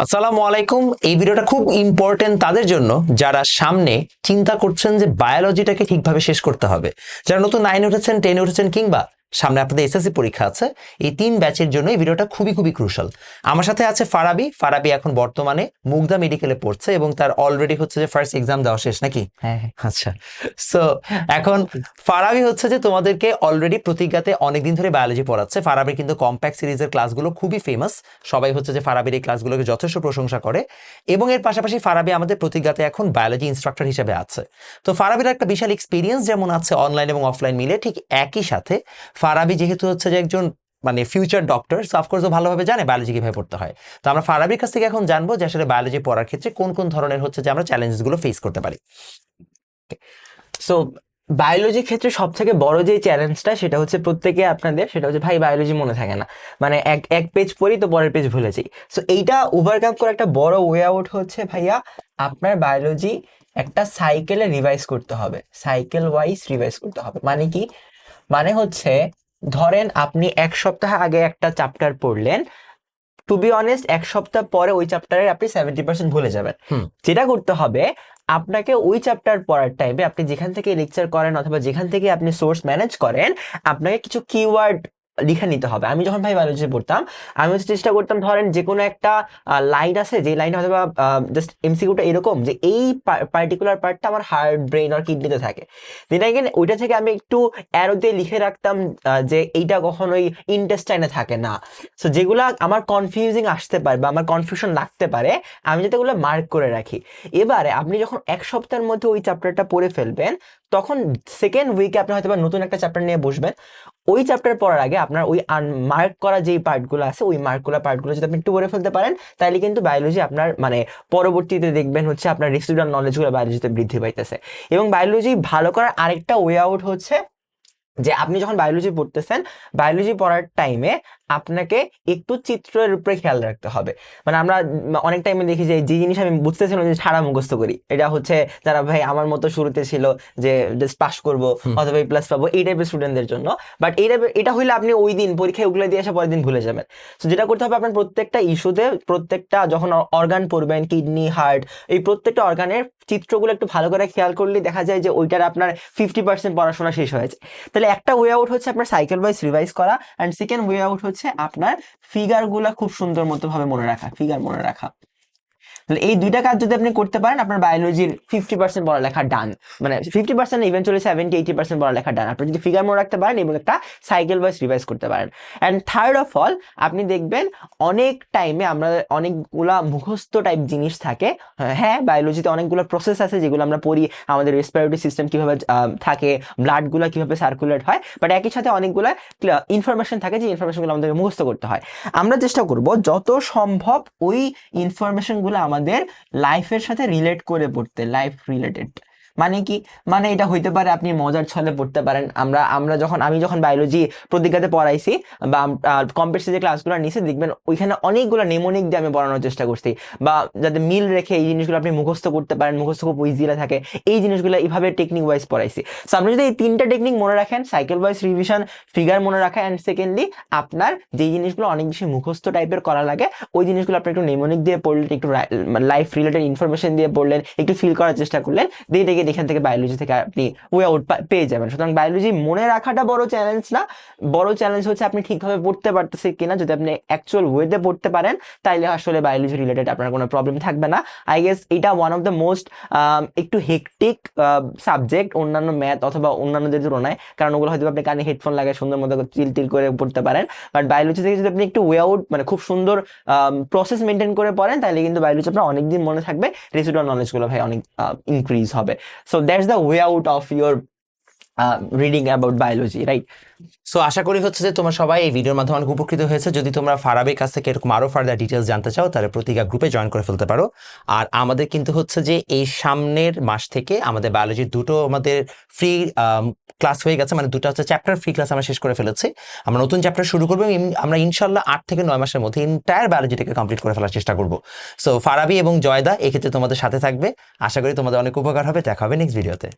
আসসালামু আলাইকুম। এই ভিডিওটা খুব ইম্পর্টেন্ট তাদের জন্য যারা সামনে চিন্তা করছেন যে বায়োলজিটাকে ঠিকভাবে শেষ করতে হবে, যারা নতুন 9 উঠেছেন, 10 উঠেছেন, কিংবা সামনে আপনাদের এসএসসি পরীক্ষা আছে। এই 3 ব্যাচের জন্য এই ভিডিওটা খুবই খুবই ক্রুশাল। আমার সাথে আছে ফারাবি। ফারাবি এখন বর্তমানে মুগদা মেডিকেলে পড়ছে এবং তার অলরেডি হচ্ছে যে ফার্স্ট এক্সাম দেওয়া শেষ নাকি? হ্যাঁ। আচ্ছা। সো এখন ফারাবি হচ্ছে যে তোমাদেরকে অলরেডি প্রতিজ্ঞাতে অনেকদিন ধরে বায়োলজি পড়াচ্ছে। ফারাবির কিন্তু কম্প্যাক্ট সিরিজের ক্লাসগুলো খুবই ফেমাস। সবাই হচ্ছে যে ফারাবির এই ক্লাসগুলোকে যথেষ্ট প্রশংসা করে এবং এর পাশাপাশি ফারাবি আমাদের প্রতিজ্ঞাতে এখন বায়োলজি ইনস্ট্রাক্টর হিসেবে আছে। তো ফারাবির একটা বিশাল এক্সপিরিয়েন্স যেমন আছে অনলাইন এবং অফলাইন মিলে, ঠিক একই সাথে ফারাবি যেহেতু হচ্ছে যে একজন মানে ফিউচার ডক্টর, সো অফকোর্স ও ভালোভাবে জানে বায়োলজি কিভাবে পড়তে হয়। তো আমরা ফারাবির কাছ থেকে এখন জানবো যে আসলে বায়োলজি পড়ার ক্ষেত্রে কোন কোন ধরনের হচ্ছে যে আমরা চ্যালেঞ্জগুলো ফেস করতে পারি। সো বায়োলজির ক্ষেত্রে সব থেকে বড় যে চ্যালেঞ্জটা সেটা হচ্ছে প্রত্যেকে আপনাদের, সেটা হচ্ছে ভাই বায়োলজি মনে থাকে না, মানে এক এক পেজ পড়ি তো পরের পেজ ভুলে যাই। সো এইটা ওভারকাম করার একটা বড় ওয়ে আউট হচ্ছে ভাইয়া আপনার বায়োলজি একটা সাইকেলে রিভাইজ করতে হবে, সাইকেল ওয়াইজ রিভাইজ করতে হবে। মানে কি? মানে হচ্ছে ধরেন আপনি এক সপ্তাহ আগে একটা চ্যাপ্টার পড়লেন, টু বি অনেস্ট এক সপ্তাহ পরে ওই চ্যাপ্টারের আপনি 70% ভুলে যাবেন। যেটা করতে হবে, আপনাকে ওই চ্যাপ্টার পড়ার টাইমে আপনি যেখান থেকে লেকচার করেন অথবা যেখান থেকে আপনি সোর্স ম্যানেজ করেন, আপনাকে কিছু কিওয়ার্ড লিখে নিতে হবে। আমি যখন ভাই বায়োলজি পড়তাম, আমি হচ্ছে চেষ্টা করতাম, ধরেন যে কোনো একটা লাইন আছে, যে লাইন হয়তো বা জাস্ট এমসিকিউটা এরকম যে এই পার্টিকুলার পার্টটা আমার হার্ট, ব্রেন আর কিডনিতে থাকে, দেন এগেন ওইটা থেকে আমি একটু অ্যারো দিয়ে লিখে রাখতাম যে এইটা কখনোই ইন্টেস্টাইনে থাকে না। সো যেগুলা আমার কনফিউজিং আসতে পারে বা আমার কনফিউশন লাগতে পারে, আমি যাতে ওগুলো মার্ক করে রাখি। এবারে আপনি যখন এক সপ্তাহের মধ্যে ওই চ্যাপ্টারটা পড়ে ফেলবেন, তখন সেকেন্ড উইকে আপনি হয়তো বা নতুন একটা চ্যাপ্টার নিয়ে বসবেন। ওই চ্যাপ্টার পড়ার আগে আপনার ওই মার্ক করা যেই পার্টগুলো আছে, ওই পার্টগুলো যদি আপনি একটু পড়ে ফেলতে পারেন, তাহলে কিন্তু বায়োলজি আপনার মানে পরবর্তীতে দেখবেন হচ্ছে আপনার রেসিডুয়াল নলেজগুলো বায়োলজিতে বৃদ্ধি পাইতেছে। এবং বায়োলজি ভালো করার আরেকটা ওয়ে আউট হচ্ছে যে আপনি যখন বায়োলজি পড়তেছেন, বায়োলজি পড়ার টাইমে আপনাকে একটু চিত্রের উপরে খেয়াল রাখতে হবে। মানে আমরা অনেক টাইমে দেখি যে যে জিনিস আমি বুঝতেছিলাম যে ছাড়া মুখস্থ করি, এটা হচ্ছে যারা ভাই আমার মতো শুরুতে ছিল যে জাস্ট পাস করবো অথবা প্লাস পাবো, এই টাইপের স্টুডেন্টদের জন্য। বাট এটা হইলে আপনি ওই দিন পরীক্ষায় ওগুলো দিয়ে আসা পরের দিন ভুলে যাবেন। তো যেটা করতে হবে, আপনার প্রত্যেকটা ইস্যুতে, প্রত্যেকটা যখন অর্গান পড়বেন, কিডনি, হার্ট, এই প্রত্যেকটা অর্গানের চিত্রগুলো একটু ভালো করে খেয়াল করলে দেখা যায় যে ওইটার আপনার 50% পড়াশোনা শেষ হয়েছে। তাহলে একটা ওয়ে আউট হচ্ছে আপনার সাইকেল ওয়াইজ রিভাইজ করা, অ্যান্ড সেকেন্ড ওয়ে আউট হচ্ছে আপনার ফিগারগুলো খুব সুন্দর মতো ভাবে মনে রাখা, ফিগার মনে রাখা। তাহলে এই দুইটা কাজ যদি আপনি করতে পারেন, আপনার বায়োলজির 50% পড়ালেখা ডান। মানে 50% ইভেন্চুয়ালি 70-80% পড়ালেখা ডান, আপনি যদি ফিগার মনে রাখতে পারেন এবং একটা সাইকেল ওয়াইজ রিভাইজ করতে পারেন। অ্যান্ড থার্ড অফ অল, আপনি দেখবেন অনেক টাইমে আমরা অনেকগুলা মুখস্থ টাইপ জিনিস থাকে। হ্যাঁ, বায়োলজিতে অনেকগুলো প্রসেস আছে যেগুলো আমরা পড়ি, আমাদের রেসপিরেটরি সিস্টেম কিভাবে থাকে, ব্লাডগুলো কিভাবে সার্কুলেট হয়, বাট একই সাথে অনেকগুলো ইনফরমেশন থাকে যে ইনফরমেশনগুলো আমাদেরকে মুখস্থ করতে হয়। আমরা চেষ্টা করব যত সম্ভব ওই ইনফরমেশনগুলো আমাদের লাইফের সাথে রিলেট করে পড়তে, লাইফ রিলেটেড। মানে কি? মানে এটা হইতে পারে আপনি মজার ছলে পড়তে পারেন। আমি যখন বায়োলজি প্রতিজ্ঞাতে পড়াইছি বা কম্পিটিটিভ যে ক্লাসগুলো নিয়েছি, দেখবেন ওইখানে অনেকগুলো নেমোনিক দিয়ে আমি পড়ানোর চেষ্টা করছি, বা যাতে মিল রেখে এই জিনিসগুলো আপনি মুখস্থ করতে পারেন, মুখস্থ খুব ইজিলি থাকে, এই জিনিসগুলো এইভাবে টেকনিক ওয়াইজ পড়াইছি। সো আপনি যদি এই 3টা টেকনিক মনে রাখেন, সাইকেল ওয়াইজ রিভিশন, ফিগার মনে রাখা, অ্যান্ড সেকেন্ডলি আপনার যেই জিনিসগুলো অনেক বেশি মুখস্থ টাইপের করা লাগে, ওই জিনিসগুলো আপনি একটু নেমোনিক দিয়ে পড়লেন, একটু লাইফ রিলেটেড ইনফরমেশন দিয়ে পড়লেন, একটু ফিল করার চেষ্টা করলেন, দিয়ে দেখে এখান থেকে বায়োলজি থেকে আপনি ওয়ে আউট পেয়ে যাবেন। সুতরাং বায়োলজি মনে রাখাটা বড় চ্যালেঞ্জ না, বড় চ্যালেঞ্জ হচ্ছে আপনি ঠিকভাবে পড়তে পারতেছেন কিনা। যদি আপনি অ্যাকচুয়াল ওয়েতে পড়তে পারেন, তাইলে আসলে বায়োলজি রিলেটেড আপনার কোনো প্রবলেম থাকবে না। আই গেস এটা ওয়ান অফ দ্য মোস্ট একটু হেকটিক সাবজেক্ট অন্যান্য ম্যাথ অথবা অন্যান্যদের তুলনায়, কারণ ওগুলো হয়তো আপনি কানে হেডফোন লাগায় সুন্দর মতো চিল টিল করে পড়তে পারেন। বাট বায়োলজি থেকে যদি আপনি একটু ওয়ে আউট মানে খুব সুন্দর প্রসেস মেনটেন করে পড়েন, তাহলে কিন্তু বায়োলজি আপনার অনেকদিন মনে থাকবে, রেসিডুয়াল নলেজগুলো ভাই অনেক ইনক্রিজ হবে। So that's the way out of your reading about biology, right? So আশা করি হচ্ছে যে তোমরা সবাই এই ভিডিওর মাধ্যমে অনেক উপকৃত হয়েছে। যদি তোমরা ফারাবির কাছ থেকে এরকম আরো ফার্দার ডিটেলস জানতে চাও, তাহলে প্রতিজ্ঞা গ্রুপে জয়েন করে ফেলতে পারো। আর আমাদের কিন্তু হচ্ছে যে এই সামনের মাস থেকে আমাদের বায়োলজির দুটো আমাদের ফ্রি ক্লাস হয়ে গেছে, মানে দুটো হচ্ছে চ্যাপ্টার ফ্রি ক্লাস আমরা শেষ করে ফেলেছি। আমরা নতুন চ্যাপ্টার শুরু করবো, আমরা ইনশাল্লাহ 8 থেকে 9 মাসের মধ্যে এন্টায়ার বায়োলজিটাকে কমপ্লিট করে ফেলার চেষ্টা করবো। সো ফারাবি এবং জয়দা এক্ষেত্রে তোমাদের সাথে থাকবে। আশা করি তোমাদের অনেক উপকার হবে। দেখা হবে নেক্সট ভিডিওতে।